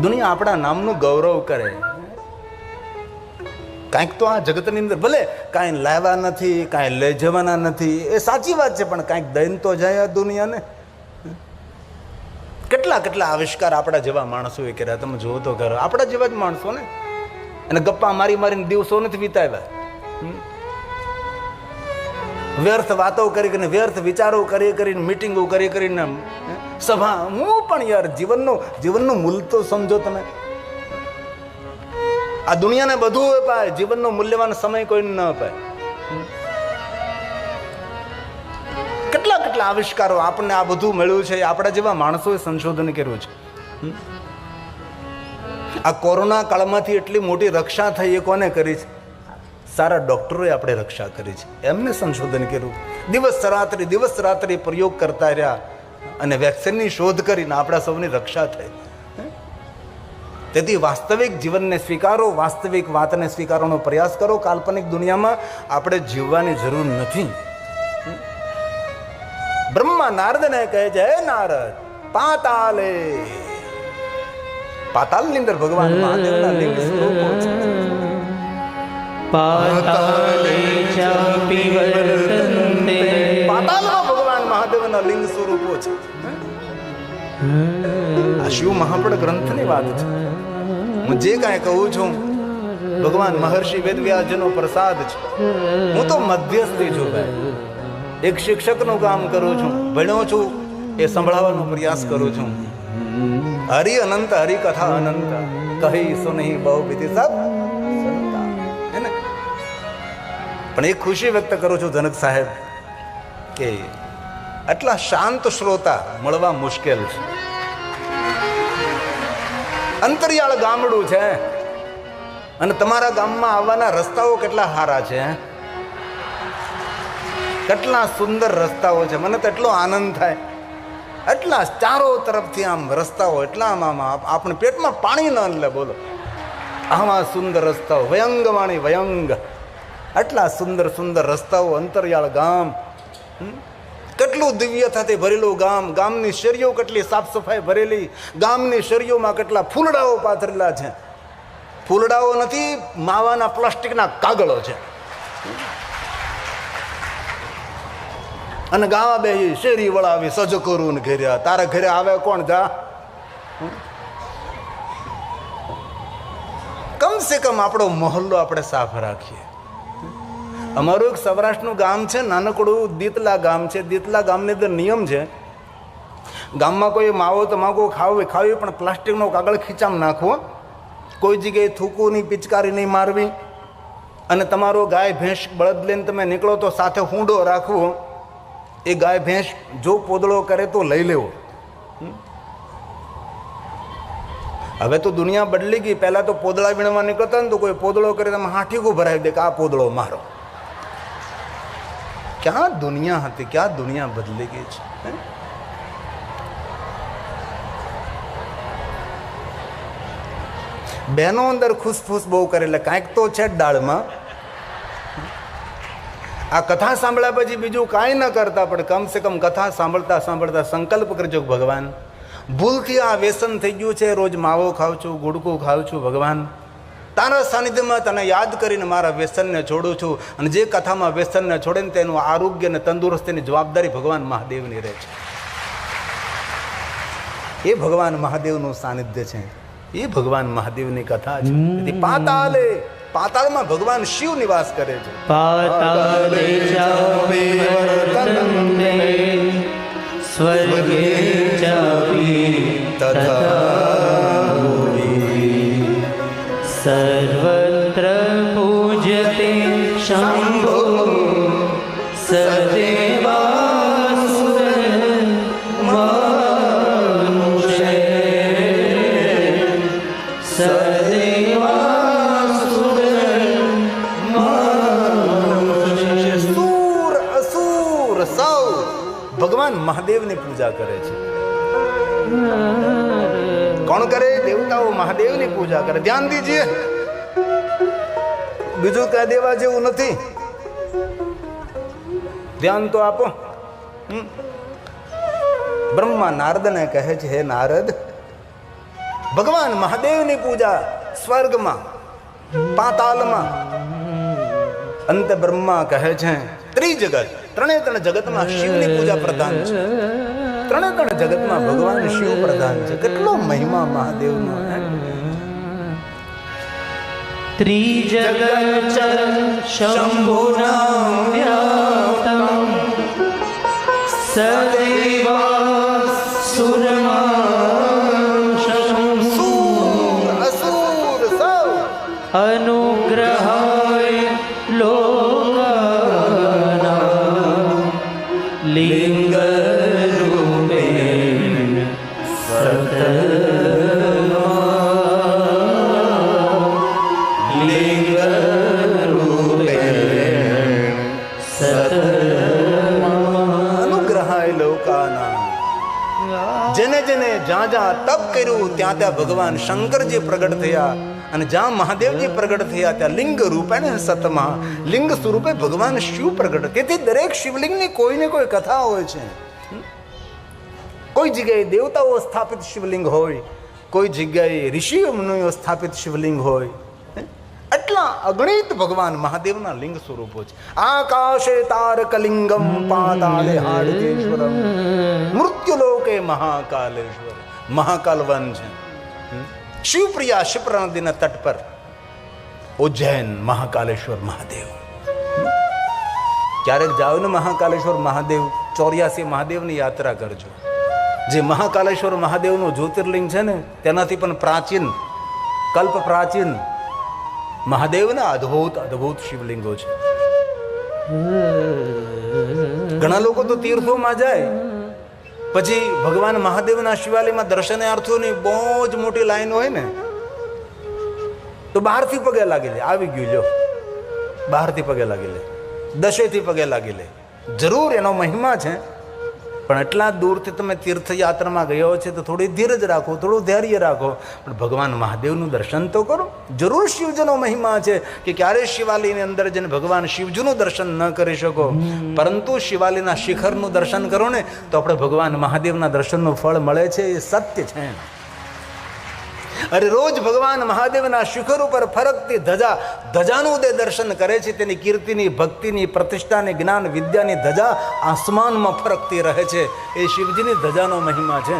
દુનિયા આપણા નામનું ગૌરવ કરે. કાંઈક તો આ જગતની અંદર ભલે કાંઈ લાવ્યા નથી, કાંઈ લઈ જવાના નથી, એ સાચી વાત છે, પણ કાંઈક દઈને તો જાય આ દુનિયાને. કેટલા કેટલા આવિષ્કાર આપણા જેવા માણસોએ કર્યા, તમે જુઓ તો કરો. આપણા જેવા જ માણસો ને, અને ગપ્પા મારી મારીને દિવસો નથી વિતાવ્યા. વ્યર્થ વાતો કરી કરીને, વ્યર્થ વિચારો કરી કરીને, મીટિંગો કરી કરીને, સભા. હું પણ યાર જીવનનું મૂલ્ય તો સમજો તમે. આ દુનિયાને બધું અપાય, જીવનનો મૂલ્યવાન સમય કોઈને ન અપાય. કેટલા કેટલા આવિષ્કારો આપણને આ બધું મળ્યું છે, આપણા જેવા માણસોએ સંશોધન કર્યું છે. આ કોરોના કાળમાંથી એટલી મોટી રક્ષા થઈ એ કોને કરી છે? સારા ડોક્ટરોએ આપણે રક્ષા કરી છે, એમને સંશોધન કર્યું. દિવસ રાત્રિ પ્રયોગ કરતા રહ્યા અને વેક્સિનની શોધ કરીને આપણા સૌની રક્ષા થઈ. તેથી વાસ્તવિક જીવનને સ્વીકારો, વાસ્તવિક વાતને સ્વીકારવાનો પ્રયાસ કરો. કાલ્પનિક દુનિયામાં આપણે જીવવાની જરૂર નથી. બ્રહ્મા નારદને કહે છે, હે નારદ, પાતાલે, પાતાલની અંદર ભગવાન મહાદેવના લિંગ સ્વરૂપો છે. પાતાલમાં ભગવાન મહાદેવના લિંગ સ્વરૂપો છે. આ શિવ મહાપડ ગ્રંથની વાત છે. હું જે કાંઈ કહું છું ભગવાન મહર્ષિ વેદવ્યાસજીનો પ્રસાદ છે. હું તો મધ્યસ્થી છું ભાઈ. એક શિક્ષકનું કામ કરું છું, ભણ્યો છું, એ સંભળાવવાનો પ્રયાસ કરું છું. હરિ અનંત, હરિ કથા અનંત, કહી સુનહી બહુ વિધિ સબ સંતા. હે ને? પણ એક ખુશી વ્યક્ત કરું છું જનક સાહેબ કે આટલા શાંત શ્રોતા મળવા મુશ્કેલ છે. અંતરિયાળ ગામડું છે અને તમારા ગામમાં આવવાના રસ્તાઓ કેટલા સારા છે, કેટલા સુંદર રસ્તાઓ છે. મને તો એટલો આનંદ થાય. એટલા ચારો તરફથી આમ રસ્તાઓ, એટલા આમ આપણે પેટમાં પાણી ન લે. બોલો, આવા સુંદર રસ્તાઓ, વયંગ વાણી વયંગ, આટલા સુંદર સુંદર રસ્તાઓ. અંતરિયાળ ગામ, કેટલું દિવ્યતાથી ભરેલું ગામ. ગામની શેરીઓ કેટલી સાફ સફાઈ ભરેલી. ગામની શેરીઓમાં કેટલા ફૂલડાઓ પાથરેલા છે. ફૂલડાઓ નથી, માવાના પ્લાસ્ટિકના કાગળો છે. અને ગાવા બે શેરી વળાવી સજ કરું ને ઘેર્યા. તારા ઘરે આવે કોણ? જા. કમસે કમ આપણો મહોલ્લો આપણે સાફ રાખીએ. અમારું એક સૌરાષ્ટ્રનું ગામ છે, નાનકડું દીતલા ગામ છે. દીતલા ગામની અંદર નિયમ છે, ગામમાં કોઈ માવો તમાકુ ખાવી પણ પ્લાસ્ટિકનો કાગળ ખીચામાં નાખવો. કોઈ જગ્યાએ થૂકુની પિચકારી નહીં મારવી. અને તમારો ગાય ભેંસ બળદ લઈને તમે નીકળો તો સાથે હુંડો રાખવો. એ ગાય ભેંસ જો પોદળો કરે તો લઈ લેવો. હવે તો દુનિયા બદલી ગઈ. પહેલા તો પોદળા વીણવા નીકળતા ને તો કોઈ પોદળો કરે તમે હાઠીકું ભરાવી દે કે આ પોદળો મારો. ક્યાં દુનિયા હતી, ક્યાં દુનિયા બદલી ગઈ છે. બહેનો અંદર ખુશફુસ બહુ કરે એટલે કાંઈક તો છે જ ડાળમાં. આ કથા સાંભળ્યા પછી બીજું કાંઈ ન કરતા, પણ કમસે કમ કથા સાંભળતા સાંભળતા સંકલ્પ કરજો, ભગવાન ભૂલથી આ વ્યસન થઈ ગયું છે, રોજ માવો ખાઉં છું, ગુડકું ખાઉં છું, ભગવાન તારા સાનિધ્યમાં તને યાદ કરીને મારા વ્યસનને છોડું છું. અને જે કથામાં વ્યસનને છોડે ને તેનું આરોગ્ય અને તંદુરસ્તીની જવાબદારી ભગવાન મહાદેવની રહે છે. એ ભગવાન મહાદેવનું સાનિધ્ય છે, એ ભગવાન મહાદેવની કથા છે. તેથી પાતાલે, પાતાળમાં ભગવાન શિવ નિવાસ કરે છે. પાતાલે ચાપે વર્તન્તે સ્વર્ગે ચાપે તથા સર્વત્ર પૂજતે શંભો સદેવાસુર મનુષ્ય સદેવાસુર મનુષ્ય. સુર અસુર સૌ ભગવાન મહાદેવની પૂજા કરે છે. કોણ કરે? દેવતાઓ મહાદેવની પૂજા કરે. ધ્યાન દીજીએ, બીજું કઈ દેવા જેવું નથી. ધ્યાન તો આપો. બ્રહ્મા નારદને કહે છે, હે નારદ, ભગવાન મહાદેવની પૂજા સ્વર્ગમાં, પાતાલમાં. અંત બ્રહ્મા કહે છે ત્રિજગત, ત્રણે ત્રણ જગતમાં શિવની પૂજા પ્રધાન છે. ત્રણે ત્રણ જગતમાં ભગવાન શિવ પ્રધાન છે. કેટલો મહિમા મહાદેવનો. ત્રિજગત શંભુના વ્યાપ્તમ સદૈવ સુરમાશમ અસુર સૌ અનુગ્રહાય લોકાનાં લિંગ રૂપેણ જેને જેને જ્યાં જ્યાં તપ કર્યું ત્યાં ત્યાં ભગવાન શંકરજી પ્રગટ થયા, અને જ્યાં મહાદેવજી પ્રગટ થયા ત્યાં લિંગ રૂપે સતમાં લિંગ સ્વરૂપે ભગવાન શિવ પ્રગટ. તેથી દરેક શિવલિંગની કોઈ ને કોઈ કથા હોય છે. કોઈ જગ્યાએ દેવતાઓ સ્થાપિત શિવલિંગ હોય, કોઈ જગ્યાએ ઋષિઓ મુનિઓ સ્થાપિત શિવલિંગ હોય. એટલા અગણિત ભગવાન મહાદેવના લિંગ સ્વરૂપો છે. આકાશે તારકલિંગમ પાતાલે હાડકેશ્વરમ મૃત્યુલોકે મહાકાલેશ્વર. મહાકાલવન છે. શિવપ્રિયા શિપ્રા નદીના તટ પર ઉજ્જૈન મહાકાલેશ્વર મહાદેવ. ક્યારેક જાઓ ને મહાકાલેશ્વર મહાદેવ, 84 મહાદેવની યાત્રા કરજો. જે મહાકાલેશ્વર મહાદેવનું જ્યોતિર્લિંગ છે ને, તેનાથી પણ પ્રાચીન, કલ્પ પ્રાચીન મહાદેવના અદ્ભુત અદ્ભુત શિવલિંગો છે. ઘણા લોકો તો તીર્થોમાં જાય, પછી ભગવાન મહાદેવના શિવાલયમાં દર્શનાર્થીઓની બહુ જ મોટી લાઈન હોય ને, તો બહારથી પગે લાગી લે. આવી ગયું લ્યો, બહારથી પગે લાગી લે, દશેથી પગે લાગી લે. જરૂર એનો મહિમા છે, પણ એટલા દૂરથી તમે તીર્થયાત્રામાં ગયો છે તો થોડી ધીરજ રાખો, થોડું ધૈર્ય રાખો, પણ ભગવાન મહાદેવનું દર્શન તો કરો. જરૂર શિવજીનો મહિમા છે કે ક્યારે શિવાલયની અંદર જઈને ભગવાન શિવજીનું દર્શન ન કરી શકો, પરંતુ શિવાલયના શિખરનું દર્શન કરો ને તો આપણે ભગવાન મહાદેવના દર્શનનું ફળ મળે છે. એ સત્ય છે. અરે રોજ ભગવાન મહાદેવના શિખર ઉપર ફરકતી ધજા, ધજાનું ઉદય દર્શન કરે છે. તેની કીર્તિની, ભક્તિની, પ્રતિષ્ઠાની, જ્ઞાન વિદ્યાની ધજા આસમાનમાં ફરકતી રહે છે. એ શિવજીની ધજાનો મહિમા છે.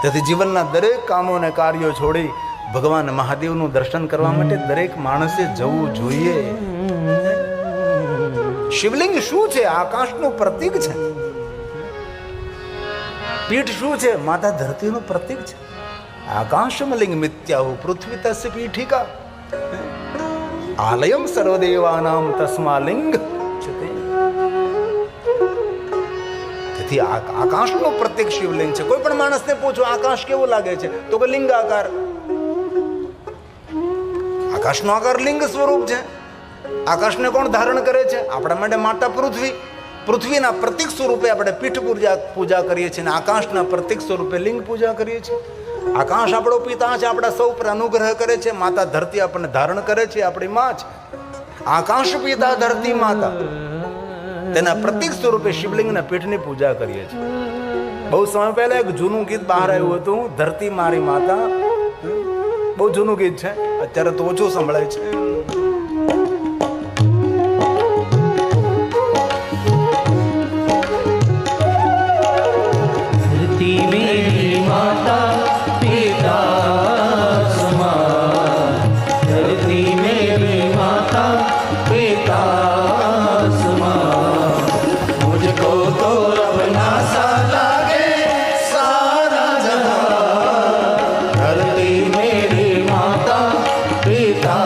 તેથી જીવનના દરેક કામો અને કાર્યો છોડી ભગવાન મહાદેવનું દર્શન કરવા માટે દરેક માણસે જવું જોઈએ. શિવલિંગ શું છે? આકાશનું પ્રતીક છે. પીઠ શું છે? માતા ધરતીનું પ્રતીક છે. આકાશમ લિંગ મિત્યાહુ પૃથ્વી તસ્ય પીઠિકા આલયમ સર્વદેવાનામ તસ્મા લિંગ. તેથી આકાશનું પ્રતીક શિવલિંગ છે. કોઈ પણ માણસને પૂછો આકાશ કેવું લાગે છે, તો કે લિંગ આકાર. આકાશનો આકાર લિંગ સ્વરૂપ છે. આકાશને કોણ ધારણ કરે છે? આપણા માટે માતા પૃથ્વી. પૃથ્વીના પ્રતીક સ્વરૂપે આપણે પીઠ પૂજા કરીએ છીએ, અને આકાશના પ્રતીક સ્વરૂપે લિંગ પૂજા કરીએ છીએ. આકાશ આપણો પિતા છે, આપણા સૌ પર અનુગ્રહ કરે છે. માતા ધરતી આપણને ધારણ કરે છે, આપણી માં છે. આકાશ પિતા, ધરતી માતા, તેના પ્રતીક સ્વરૂપે શિવલિંગના પીઠની પૂજા કરીએ છીએ. બહુ સમય પહેલા એક જૂનું ગીત બહાર આવ્યું હતું, ધરતી મારી માતા. બહુ જૂનું ગીત છે, અત્યારે તો ઓછું સંભળાય છે. मेरी माता पिता समान, धरती मेरी माता पिता समान, मुझको तो अपना सा लागे सारा जहां, धरती मेरी माता पिता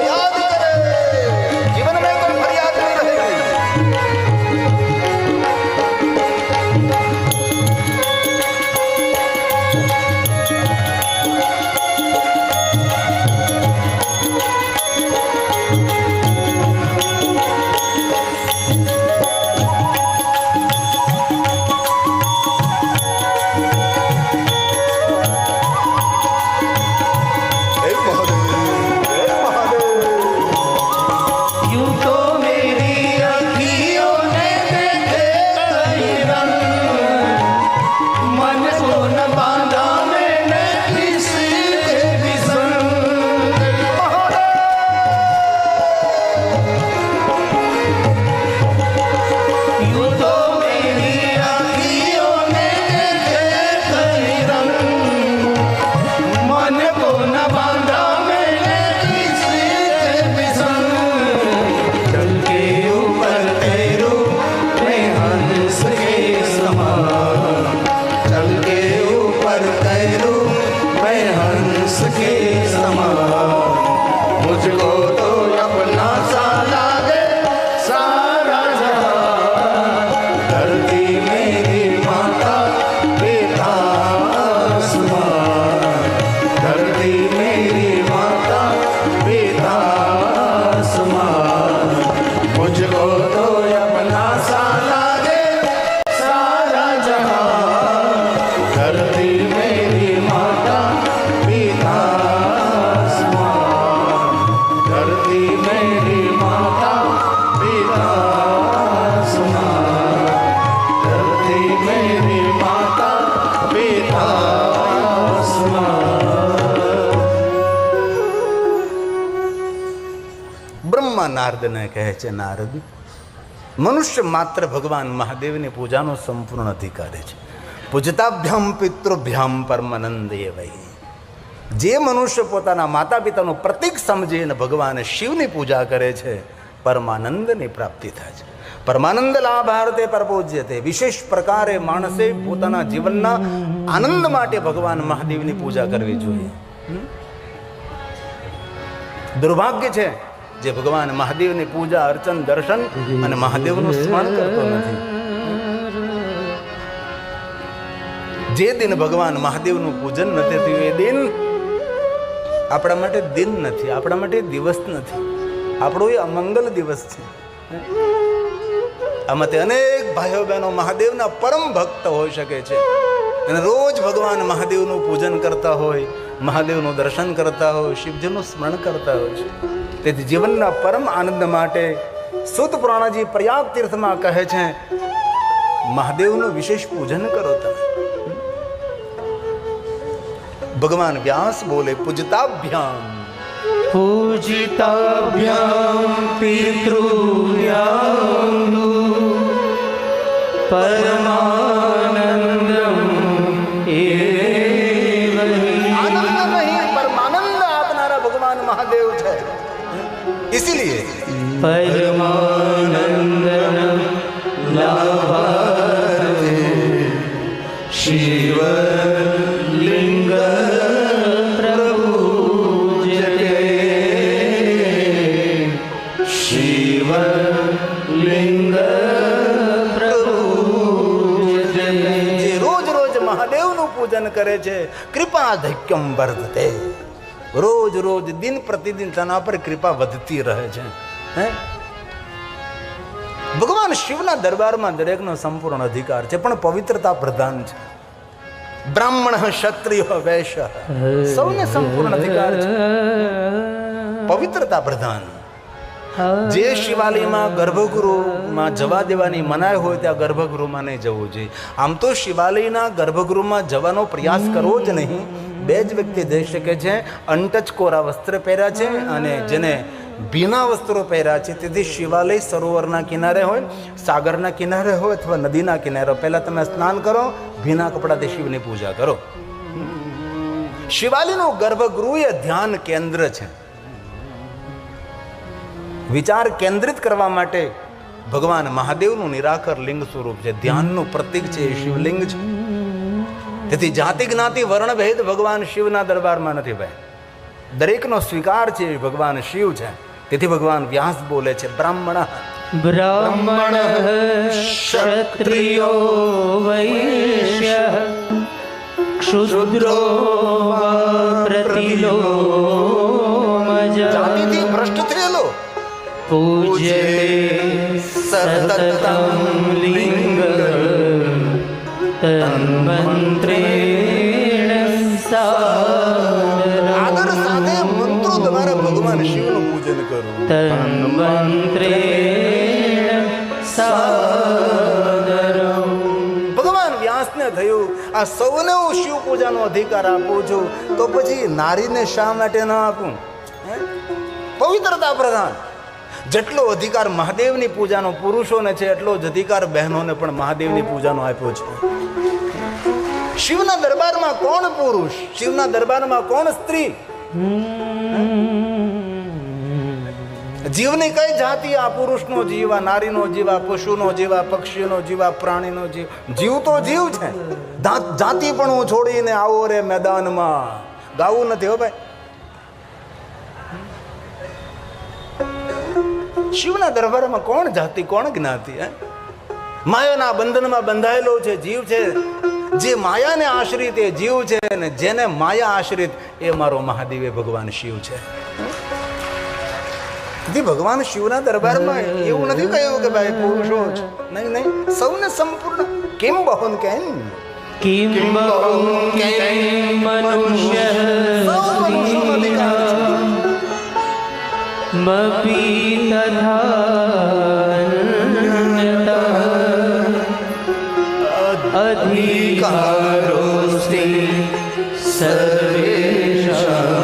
फरियाद करे, जीवन में कोई फरियाद नहीं रहेगी। यूं तो मेरी अखियों ने देखे कई रंग, मन को न बांधा मैंने किसी के भी संग। यूं तो मेरी अखियों ने देखे कई रंग, मन को न बांधा मैंने किसी के भी संग। चल के ऊपर तेरू मैं हंस के समान, चल के ऊपर तेरू मैं हंस के समान। मुझको तो अपना सा लागे सारा जहां, धरती मेरी माता पिता आसमान, धरती मेरी माता पिता आसमान। मुझको तो अपना सा लागे सारा जहां, धरती मेरी माता पिता आसमान, धरती मेरी माता पिता आसमान, धरती मेरी माता पिता आसमान। બ્રહ્મા નારદને કહે છે, નારદ, મનુષ્ય માત્ર ભગવાન મહાદેવની પૂજાનો સંપૂર્ણ અધિકારી છે. પૂજતાભ્યામ પિતૃભ્યામ પરમાનંદ એવૈ. જે મનુષ્ય પોતાના માતા પિતાનું પ્રતીક સમજીને ભગવાન શિવની પૂજા કરે છે, પરમાનંદની પ્રાપ્તિ થાય છે. પરમાનંદ લાભાર્થે પરપૂજ્યતે. વિશેષ પ્રકારે માણસે પોતાના જીવનના આનંદ માટે ભગવાન મહાદેવની પૂજા કરવી જોઈએ. દુર્ભાગ્ય છે જે ભગવાન મહાદેવની પૂજા અર્ચન દર્શન અને મહાદેવનું સ્મરણ કરતો નથી. જે દિન ભગવાન મહાદેવનું પૂજન નથી થયું એ દિન આપણા માટે દિન નથી, આપણા માટે દિવસ નથી, આપણો એ અમંગલ દિવસ છે. આમાં તે અનેક ભાઈઓ બહેનો મહાદેવના પરમ ભક્ત હોઈ શકે છે અને રોજ ભગવાન મહાદેવનું પૂજન કરતા હોય, મહાદેવનું દર્શન કરતા હોય, શિવજીનું સ્મરણ કરતા હોય છે. તેથી જીવનના પરમ આનંદ માટે સુત પુરાણજી પ્રયાગ તીર્થમાં કહે છે, મહાદેવનું વિશેષ પૂજન કરો તમે. ભગવાન વ્યાસ બોલે, પૂજતાભ્યામ पूजिताभ्यां पितृभ्यां परमानंदम एव આનંદ નહીં, પરમાનંદ આપનારા ભગવાન મહાદેવ છે. इसीलिए परमानंदम लाभार्थे शिव लिंग प्रपूज्यते, शिव लिंग प्रपूज्यते. જે રોજ રોજ મહાદેવનું પૂજન કરે છે, કૃપાધિક્યમ વર્ધતે. રોજ રોજ દિન પ્રતિદિન તેના પર કૃપા વધતી રહે છે. ભગવાન શિવના દરબારમાં દરેકનો સંપૂર્ણ અધિકાર છે, પણ પવિત્રતા પ્રધાન છે. બ્રાહ્મણ ક્ષત્રિય વૈશ્ય સૌને સંપૂર્ણ અધિકાર છે, પવિત્રતા પ્રધાન. જે શિવાલયમાં ગર્ભગૃહમાં જવા દેવાની મનાઈ હોય ત્યાં ગર્ભગૃહમાં નહીં જવું જોઈએ. આમ તો શિવાલયના ગર્ભગૃહમાં જવાનો પ્રયાસ કરવો જ નહીં. બે જ વ્યક્તિ જઈ શકે છે, અનટચ કોરા વસ્ત્ર પહેર્યા છે અને જેને ભીના વસ્ત્રો પહેર્યા છે. તેથી શિવાલય સરોવરના કિનારે હોય, સાગરના કિનારે હોય અથવા નદીના કિનારે, પહેલાં તમે સ્નાન કરો, ભીના કપડાથી શિવની પૂજા કરો. શિવાલયનું ગર્ભગૃહ એ ધ્યાન કેન્દ્ર છે. વિચાર કેન્દ્રિત કરવા માટે ભગવાન મહાદેવનું નિરાકર લિંગ સ્વરૂપ છે, ધ્યાનનું પ્રતીક છે, એ શિવલિંગ છે. તેથી જાતિ જ્ઞાતિ વર્ણ ભેદ ભગવાન શિવના દરબારમાં નથી ભાઈ. દરેકનો સ્વીકાર છે એ ભગવાન શિવ છે. તેથી ભગવાન વ્યાસ બોલે છે બ્રાહ્મણ બ્રાહ્મણ ક્ષત્રિયો વૈશ્ય ક્ષુદ્રો પ્રતિલોમજ જાતિથી ભ્રષ્ટ થયેલો પૂજ્ય સતતમ લિંગ તન્મંત્રેણ આદર સાથે મંત્રો દ્વારા ભગવાન શિવનું પૂજન કરવું. તન્મંત્રેણ સાદરમ. ભગવાન વ્યાસને થયું આ સૌને હું શિવ પૂજાનો અધિકાર આપું છું તો પછી નારીને શા માટે ન આપું? પવિત્રતા પ્રધાન. જેટલો અધિકાર મહાદેવની પૂજાનો પુરુષોને છે એટલો જ અધિકાર બહેનોને પણ મહાદેવની પૂજાનો આપ્યો છે. શિવના દરબારમાં કોણ પુરુષ? શિવના દરબારમાં કોણ સ્ત્રી? જીવની કઈ જાતિ? આ પુરુષનો જીવ, આ નારીનો જીવ, આ પશુનો જીવ, આ પક્ષીનો જીવ, આ પ્રાણીનો જીવ. જીવ તો જીવ છે. જાતિ પણ હું છોડીને આવો રે મેદાનમાં. ગાવું નથી હો ભાઈ. શિવના દરબારમાં કોણ જાતિ, કોણ જ્ઞાતિ? માયાના બંધનમાં બંધાયેલો છે જીવ છે. જે માયાને આશ્રિત એ જીવ છે, અને જેને માયા આશ્રિત એ મારો મહાદેવ એ ભગવાન શિવ છે. ભગવાન શિવના દરબારમાં એવું નથી કહ્યું કે ભાઈ પુરુષો જ. નહીં નહીં, સૌને સંપૂર્ણ. કેમ બહોન કેમ કિમ મનુષ્ય મપી તથા અધિકારોસ્તિ સર્વેષાં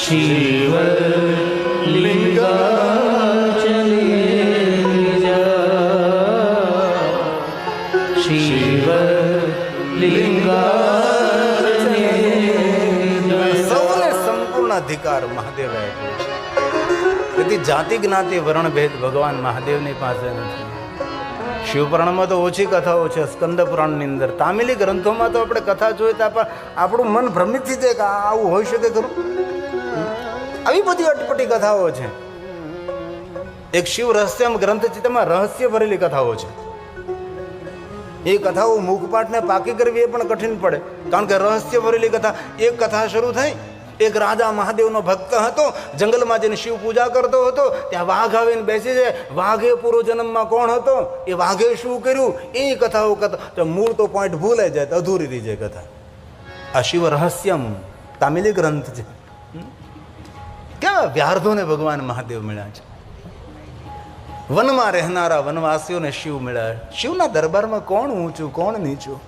શિવ સૌને સંપૂર્ણ અધિકાર મહાદેવ આપ્યો છે. તેથી જાતિ જ્ઞાતિ વર્ણ ભેદ ભગવાન મહાદેવની પાસે નથી. શિવપુરાણમાં તો ઓછી કથાઓ છે. સ્કંદ પુરાણની અંદર, તામિલી ગ્રંથોમાં તો આપણે કથા જોઈએ તો આપણું મન ભ્રમિત થઈ જાય કે આવું હોઈ શકે ખરું? આવી બધી અટપટી કથાઓ છે. એક શિવ રહસ્યમ ગ્રંથ છે, તેમાં રહસ્ય ભરેલી કથાઓ છે. એ કથાઓ મુખપાઠને પાકી કરવી એ પણ કઠિન પડે, કારણ કે રહસ્ય ભરેલી કથા. એક કથા શરૂ થઈ. એક રાજા મહાદેવનો ભક્ત હતો, જંગલમાં જઈને શિવ પૂજા કરતો હતો. ત્યાં વાઘ આવીને બેસી જાય. વાઘે પૂર્વ જન્મમાં કોણ હતો, એ વાઘે શું કર્યું, એ કથાઓ કથા. મૂળ તો પોઈન્ટ ભૂલાઈ જાય તો અધૂરી રહી જાય કથા. આ શિવ રહસ્યમ તામિલી ગ્રંથ છે. કેવા વ્યાર્ધોને ભગવાન મહાદેવ મળ્યા છે. વનમાં રહેનારા વનવાસીઓને શિવ મળ્યા. શિવના દરબારમાં કોણ ઊંચું, કોણ નીચું?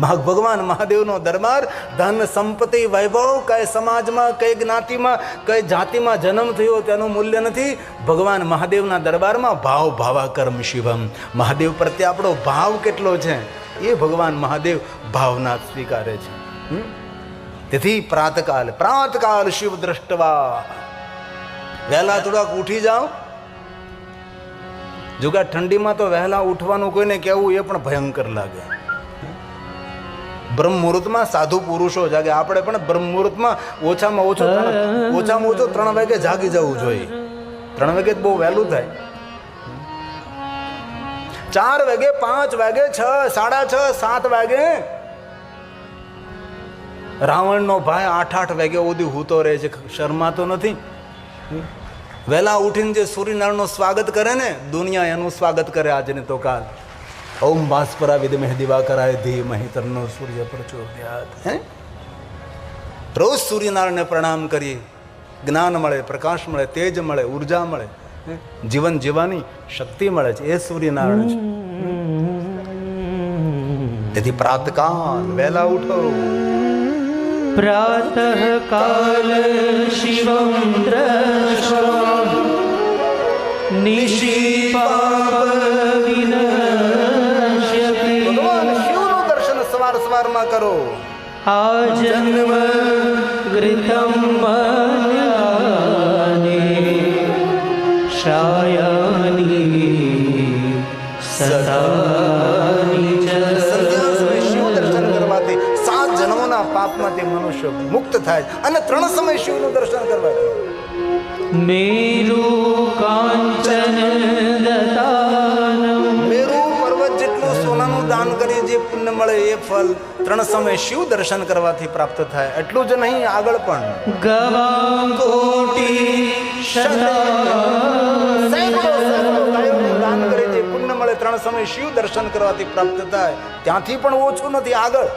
ભગવાન મહાદેવનો દરબાર ધન સંપત્તિ વૈભવ કઈ સમાજમાં, કઈ જ્ઞાતિમાં, કઈ જાતિમાં જન્મ થયો તેનું મૂલ્ય નથી. ભગવાન મહાદેવના દરબારમાં ભાવ ભાવાકર્મ શિવમ. મહાદેવ પ્રત્યે આપણો ભાવ કેટલો છે એ ભગવાન મહાદેવ ભાવના સ્વીકારે છે. તેથી પ્રાતકાલ શિવ દ્રષ્ટવા. વહેલા થોડાક ઉઠી જાઓ. જો કે ઠંડીમાં તો વહેલા ઉઠવાનું કોઈને કહેવું એ પણ ભયંકર લાગે. બ્રહ્મ મુહૂર્તમાં સાધુ પુરુષો જાગે. આપણે પણ બ્રહ્મ મુહૂર્તમાં ઓછામાં ઓછો 3 વાગે જાગી જવું જોઈએ. 3 વાગે બહુ વહેલું થાય. 4 વાગે, 5 વાગે, 6, 6:30, 7 વાગે. રાવણનો ભાઈ 8 વાગે સુધી હૂતો રહે છે, શરમાતો નથી. વહેલા ઉઠીને જે સૂર્યનારાયણનું સ્વાગત કરે ને, દુનિયા એનું સ્વાગત કરે આજને તો કાલ. ઓમ ભાસ્કરા વિદ્મહે દિવાકરાય ધીમહિ તન્નો સૂર્ય પ્રચોદયાત. રોજ સૂર્યનારાયણને પ્રણામ કરીએ. જ્ઞાન મળે, પ્રકાશ મળે, તેજ મળે, ઉર્જા મળે, જીવન જીવવાની શક્તિ મળે છે. એ સૂર્યનારાયણ છે. તેથી પ્રાતકાલ વહેલા ઉઠો. પ્રાતઃ કાલ શિવમ દ્રષ્ટવા નિશી પાપ વિનશ્યતિ. ભગવાન શિવનું દર્શન સવારમાં કરો. આ જન્મ ગૃતમ મન્યાની શાયાની સદાની. સંધ્યા સમયે શિવ દર્શન કરવાથી 7 જન્મોના પાપ પાપમાંથી મનુષ્ય મુક્ત થાય અને 3 સમય શિવનું દર્શન કરવાથી. મેરુ કાંચન દતાનમ મેરુ પર્વત જેટલું સોનાનું દાન કરી જે પુણ્ય મળે એ ફળ 3 સમય શિવ દર્શન કરવાથી પ્રાપ્ત થાય. એટલું જ નહીં, આગળ પણ ગવાં કોટી સેંકડો ગાયોનું દાન કરી જે પુણ્ય મળે 3 સમય શિવ દર્શન કરવાથી પ્રાપ્ત થાય. ત્યાંથી પણ ઓછું નથી, આગળ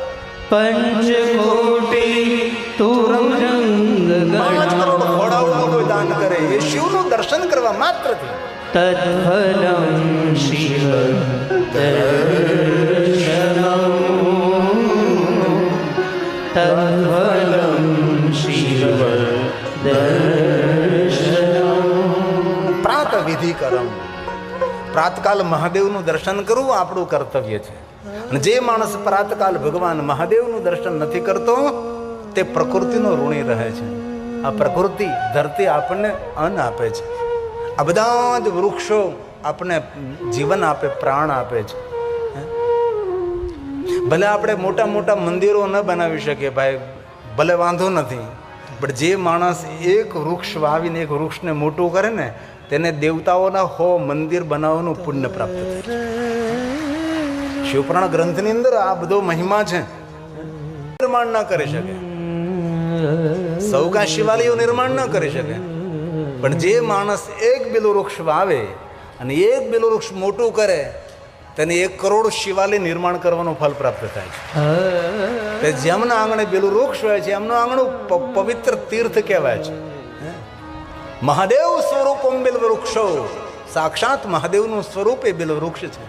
પંચકોટી તુરંગ 5 કરોડ ઘોડાઓનું કોઈ દાન કરે એ શિવનું દર્શન કરવા માત્રથી. તત્ફલમ શિવ દર્શનમ તત્ફલમ શિવ દર્શનમ. પ્રાત વિધિ કરમ, પ્રાતકાલ મહાદેવનું દર્શન કરવું આપણું કર્તવ્ય છે. અને જે માણસ પ્રાતકાલ ભગવાન મહાદેવનું દર્શન નથી કરતો તે પ્રકૃતિનો ઋણી રહે છે. આ પ્રકૃતિ ધરતી આપણને અન્ન આપે છે. આ બધા જ વૃક્ષો આપણને જીવન આપે, પ્રાણ આપે છે. ભલે આપણે મોટા મોટા મંદિરો ન બનાવી શકીએ ભાઈ, ભલે વાંધો નથી, પણ જે માણસ એક વૃક્ષ વાવીને એક વૃક્ષને મોટું કરે ને તેને દેવતાઓના 100 મંદિર બનાવવાનું પુણ્ય પ્રાપ્ત થાય છે. શિવપુરાણ ગ્રંથની અંદર આ બધો મહિમા છે. નિર્માણ ન કરી શકે, સૌ કાંઈ શિવાલયો નિર્માણ ન કરી શકે, પણ જે માણસ એક બિલુ વૃક્ષ વાવે અને એક બિલુ વૃક્ષ મોટું કરે તેને 1 કરોડ શિવાલય નિર્માણ કરવાનું ફળ પ્રાપ્ત થાય છે. જેમના આંગણે બિલુ વૃક્ષ હોય છે એમનું આંગણું પવિત્ર તીર્થ કહેવાય છે. મહાદેવ સ્વરૂપમ બિલ વૃક્ષો, સાક્ષાત મહાદેવનું સ્વરૂપ એ બિલ વૃક્ષ છે.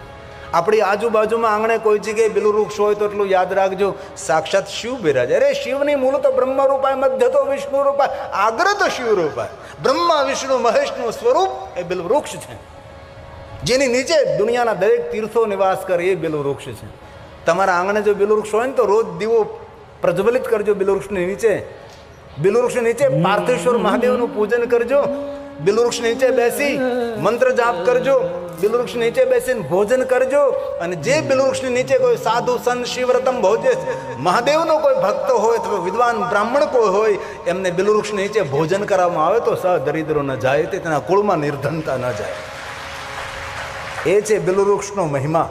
આપણી આજુબાજુમાં આંગણે કોઈ જગ્યાએ બિલુ વૃક્ષ હોય તો એટલું યાદ રાખજો, સાક્ષાત શિવ બિરાજે. અરે શિવની મૂળ તો બ્રહ્મ રૂપાય, મધ્ય તો વિષ્ણુ રૂપાય, આગળ તો શિવ રૂપાય. બ્રહ્મા વિષ્ણુ મહેશનું સ્વરૂપ એ બિલ વૃક્ષ છે. જેની નીચે દુનિયાના દરેક તીર્થો નિવાસ કરે એ બિલ વૃક્ષ છે. તમારા આંગણે જો બિલ વૃક્ષ હોય ને તો રોજ દીવો પ્રજ્વલિત કરજો બિલ વૃક્ષની નીચે. બિલ વૃક્ષની નીચે પાર્થેશ્વર મહાદેવનું પૂજન કરજો. બિલ વૃક્ષ નીચે બેસી મંત્ર જાપ કરજો. બિલ વૃક્ષ નીચે બેસીને ભોજન કરજો. અને જે બિલ વૃક્ષની નીચે કોઈ સાધુ સંત શિવવ્રતમ ભોજે, મહાદેવનો કોઈ ભક્ત હોય અથવા વિદ્વાન બ્રાહ્મણ કોઈ હોય એમને બિલ વૃક્ષ નીચે ભોજન કરવામાં આવે તો દરિદ્રો ન જાય, તે તેના કુળમાં નિર્ધનતા ન જાય. એ છે બિલ વૃક્ષનો મહિમા.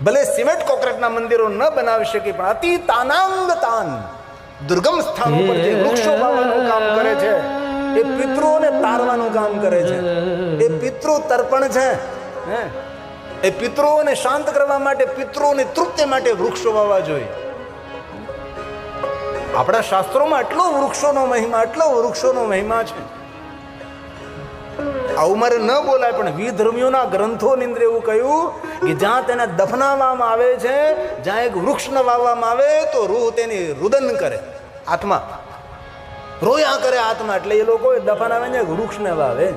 ભલે સિમેન્ટ કોન્ક્રીટના મંદિરો ન બનાવી શકે પણ અતિ તાનાંગ તાન દુર્ગમ સ્થાનો પર જે વૃક્ષો વાવવાનું કામ કરે છે એ પિતૃઓને તારવાનું કામ કરે છે. એ પિતૃ તર્પણ છે. એ પિતૃઓને શાંત કરવા માટે, પિતૃઓની તૃપ્તિ માટે વૃક્ષો વાવવા જોઈએ. આપણા શાસ્ત્રોમાં એટલો વૃક્ષોનો મહિમા છે. આવું મારે ન બોલાય પણ વિધર્મીઓના ગ્રંથોની અંદર એવું કહ્યું કે જ્યાં તેને દફનાવવામાં આવે છે, જ્યાં એક વૃક્ષને વાવવામાં આવે તો રૂહ તેની રુદન કરે, આત્મા રોયા કરે આત્મા. એટલે એ લોકો દફનાવે ને વૃક્ષને વાવે.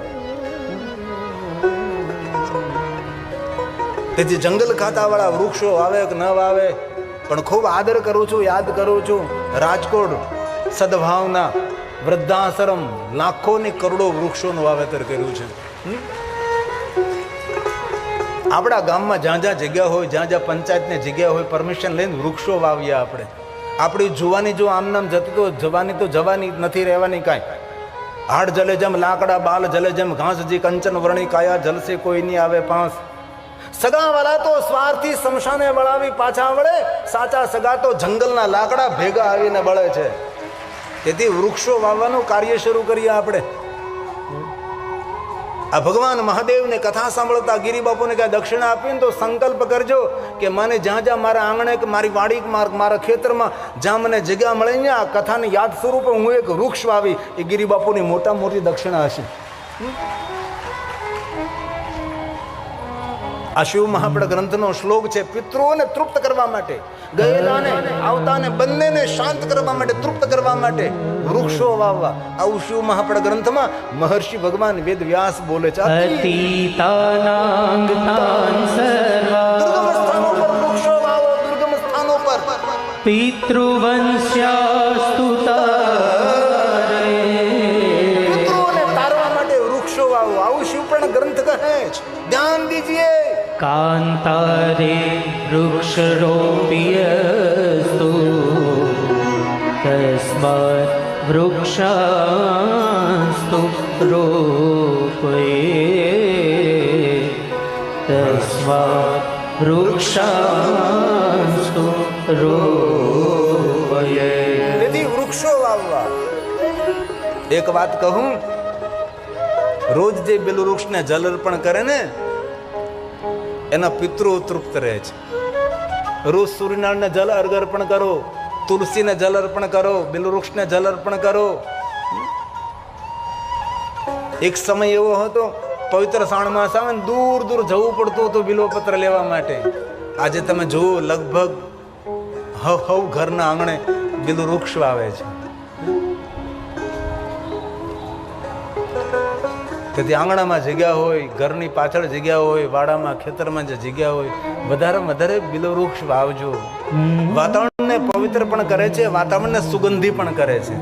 તેથી જંગલ ખાતાવાળા વૃક્ષો વાવે કે ન વાવે પણ ખૂબ આદર કરું છું, યાદ કરું છું. રાજકોટ સદભાવના વૃદ્ધાશ્રમ લાખોની કરોડો વૃક્ષોનું વાવેતર કર્યું છે. આપણા ગામમાં જ્યાં જ્યાં જગ્યા હોય, જ્યાં જ્યાં પંચાયતની જગ્યા હોય, પરમિશન લઈને વૃક્ષો વાવ્યા. આપણે આપણી જુવાની જો આમનામ જતી તો જવાની નથી રહેવાની કાંઈ. હાડ જલે જેમ લાકડા, બાલ જલે જેમ ઘાસ, જી કંચન વર્ણી કાયા જલસે કોઈ નહીં આવે પાંસ. સગા વાળા તો સ્વાર્થી શમશાને વળાવી પાછા વળે, સાચા સગા તો જંગલના લાકડા ભેગા આવીને બળે છે. તેથી વૃક્ષો વાવવાનું કાર્ય શરૂ કરીએ આપણે. આ ભગવાન મહાદેવને કથા સાંભળતા ગિરિબાપુને ક્યાં દક્ષિણા આપીને તો સંકલ્પ કરજો કે મને જ્યાં જ્યાં મારા આંગણે કે મારી વાડી મારા ખેતરમાં જ્યાં મને જગ્યા મળે ને આ કથાની યાદ સ્વરૂપે હું એક વૃક્ષ વાવી. એ ગિરિબાપુની મોટી દક્ષિણા હશે. આ શિવ મહાપડ ગ્રંથનો શ્લોક છે. પિતૃઓને તૃપ્ત કરવા માટે, ગયેલાને આવતાને બંનેને શાંત કરવા માટે, તૃપ્ત કરવા માટે વૃક્ષો વાવવા. આવું શિવ મહાપડ ગ્રંથમાં મહર્ષિ ભગવાન વેદ વ્યાસ બોલે છે. અતીતાનાંગ તાન સર્વા દુર્ગમ સ્થાનો પર વૃક્ષો વાવો, દુર્ગમ સ્થાનો પર. પિતૃવંશ્યાસ્તુ પિતૃઓને તારવા માટે વૃક્ષો વાવો. આવું શિવપુરાણ ગ્રંથ કહે છે. ધ્યાન દીજીએ. કાંતારે વૃક્ષરોપિયસ્તુ તસ્માत् વૃક્ષાસ્તુ રોપયે તસ્માत् વૃક્ષાસ્તુ રોપયે. તેથી વૃક્ષો વાવવા. એક વાત કહું, રોજ જે પેલું વૃક્ષને જલ અર્પણ કરે ને એના પિતૃ તૃપ્ત રહે છે. રોજ સૂર્યનારાયણને જલ અર્પણ કરો, તુલસીને જલ અર્પણ કરો, બિલ્વ વૃક્ષને જલ અર્પણ કરો. એક સમય એવો હતો પવિત્ર શ્રાવણ માસ આવે ને દૂર દૂર જવું પડતું હતું બિલ્વપત્ર લેવા માટે. આજે તમે જુઓ લગભગ હવ ઘરના આંગણે બિલ્વ વૃક્ષ વાવે છે. તેથી આંગણામાં જગ્યા હોય, ઘરની પાછળ જગ્યા હોય, વાડામાં ખેતરમાં જે જગ્યા હોય, વધારે બિલ્વ વૃક્ષ વાવજો. વાતાવરણને પવિત્ર પણ કરે છે, વાતાવરણને સુગંધી પણ કરે છે.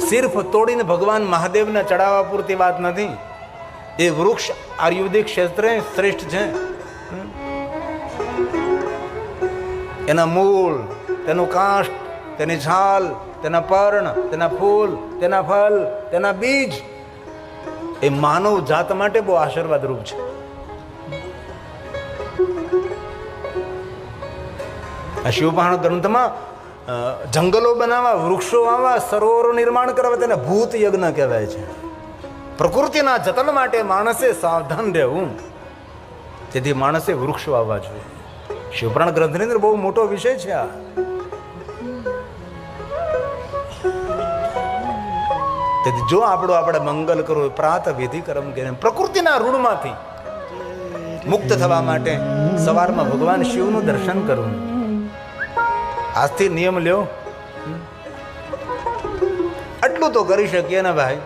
સિર્ફ તોડીને ભગવાન મહાદેવને ચડાવવા પૂરતી વાત નથી. એ વૃક્ષ આયુર્વેદિક ક્ષેત્રે શ્રેષ્ઠ છે. એના મૂળ, તેનું કાષ્ઠ, તેની છાલ, તેના પર્ણ, તેના ફૂલ, તેના ફળ, તેના બીજ એ માનવ જાત માટે બહુ આશીર્વાદ રૂપ છે. આ શિવપુરાણ ગ્રંથમાં જંગલો બનાવવા, વૃક્ષો વાવવા, સરોવરો નિર્માણ કરવા તેને ભૂત યજ્ઞ કહેવાય છે. પ્રકૃતિના જતન માટે માણસે સાવધાન રહેવું. તેથી માણસે વૃક્ષ વાવવા જોઈએ. શિવપુરાણ ગ્રંથની અંદર બહુ મોટો વિષય છે આ. તેથી જો આપણે મંગલ કરવું, પ્રાત વિધિ કર્મ કે પ્રકૃતિના ઋણમાંથી મુક્ત થવા માટે સવારમાં ભગવાન શિવનું દર્શન કરવું. આજથી નિયમ લ્યો, આટલું તો કરી શકીએ ને ભાઈ.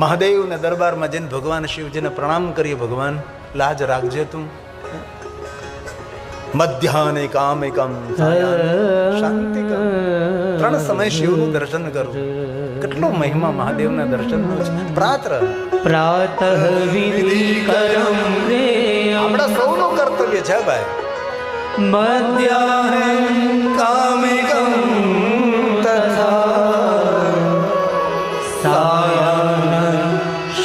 મહાદેવને દરબારમાં જઈને ભગવાન શિવજીને પ્રણામ કરીએ, ભગવાન લાજ રાખજે તું. મધ્યાહને કામિકમ શાંતિકમ, 3 સમય શિવનું દર્શન કરવું. કેટલો મહિમા મહાદેવના દર્શનનો છે. પ્રાતઃ વિધિ કરમ રે, આપણા સૌનું કર્તવ્ય છે ભાઈ. મધ્યાહન કામિકમ તથા સાયાહ્ન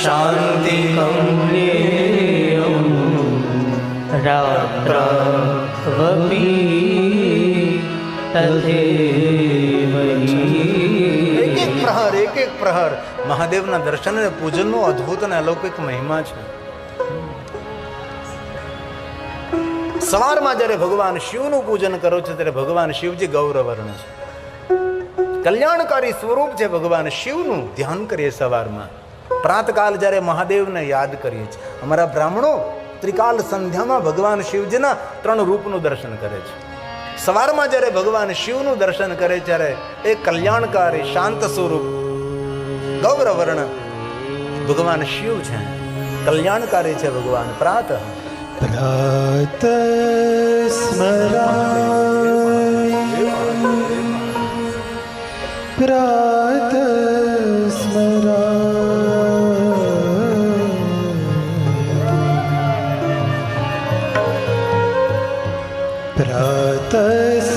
શાંતિકમ રેયમ રાત્રવપી તથેવહી. એક એક પ્રહર મહાદેવના દર્શન અને પૂજનનો અદ્ભુત અને અલૌકિક મહિમા છે. સવારમાં જ્યારે ભગવાન શિવનું પૂજન કરો છો ત્યારે ભગવાન શિવજી ગૌરવર્ણ છે, કલ્યાણકારી સ્વરૂપ છે. ભગવાન શિવનું ધ્યાન કરીએ સવારમાં. પ્રાતકાલ જ્યારે મહાદેવને યાદ કરીએ છીએ. અમારા બ્રાહ્મણો ત્રિકાલ સંધ્યામાં ભગવાન શિવજીના 3 રૂપનું દર્શન કરે છે. સવારમાં જ્યારે ભગવાન શિવનું દર્શન કરે ત્યારે એ કલ્યાણકારી શાંત સ્વરૂપ ગૌરવર્ણ ભગવાન શિવ છે, કલ્યાણકારી છે ભગવાન. પ્રાત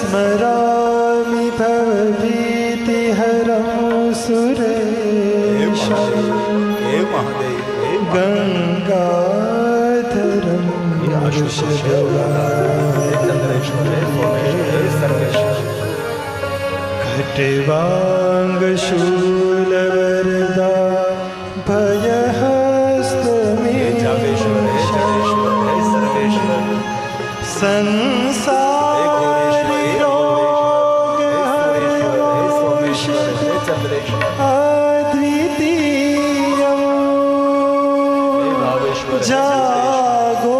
स्मरामि भवभीतिहरं सुरेशं गङ्गाधरं खट्वाङ्गशूलवरदा भयहस्तमे जागो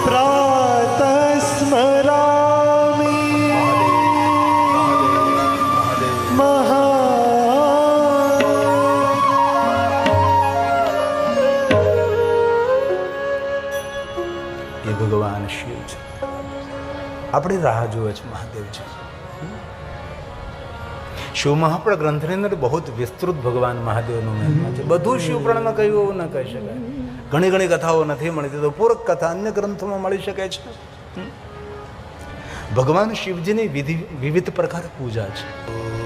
प्रातः स्मरामि એ ભગવાન શિવ છે. આપણી રાહ જુએ છે મહાદેવ છે. શિવ મહાપુરાણ ગ્રંથની અંદર બહુ જ વિસ્તૃત ભગવાન મહાદેવનું મહિમા છે. બધું શિવપુરાણમાં કહ્યું એવું ન કહી શકાય. ઘણી ઘણી કથાઓ નથી મળતી, તો પૂરક કથા અન્ય ગ્રંથોમાં મળી શકે છે. ભગવાન શિવજીની વિવિધ પ્રકાર પૂજા છે.